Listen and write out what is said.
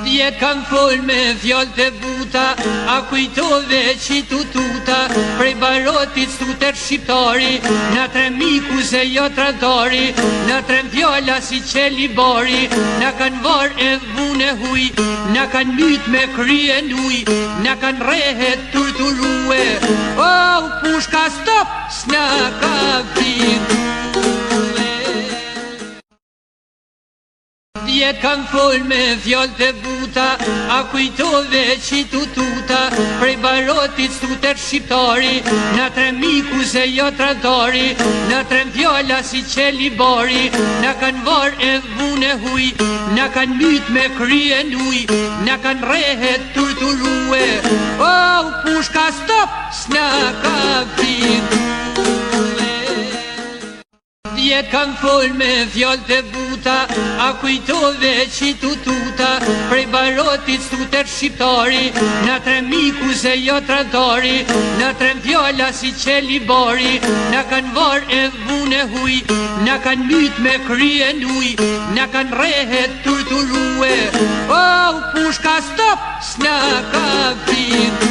Djetë kam fol me fjallë të buta, a kujtove që tu tuta, prej barotit stuter shqiptari, na trem miku se jo tradari, na trem fjalla si qeli bari, na kan var e vune huj, na kan myt me krye nuj, na kan rehet turturue, pushka stop, s'na ka fiku. Djetë kam fol me fjallë të buta, a kujtove që tu tuta, prej barotit stuter shqiptari, na trem miku se jo tradari, na trem fjalla si qeli bari, na kan var e vune huj, na kan myt me krye nuj, na kan rehet turturue, pushka stop, s'na ka fiku. Djetë kam fol me fjallë të buta, a kujtove që tu tuta, prej barotit stuter shqiptari, na trem miku se jo tradari, na trem fjalla si qeli bari, na kan var e vune huj, na kan myt me krye nuj, na kan rehet turturue, pushka stop, s'na ka fiku.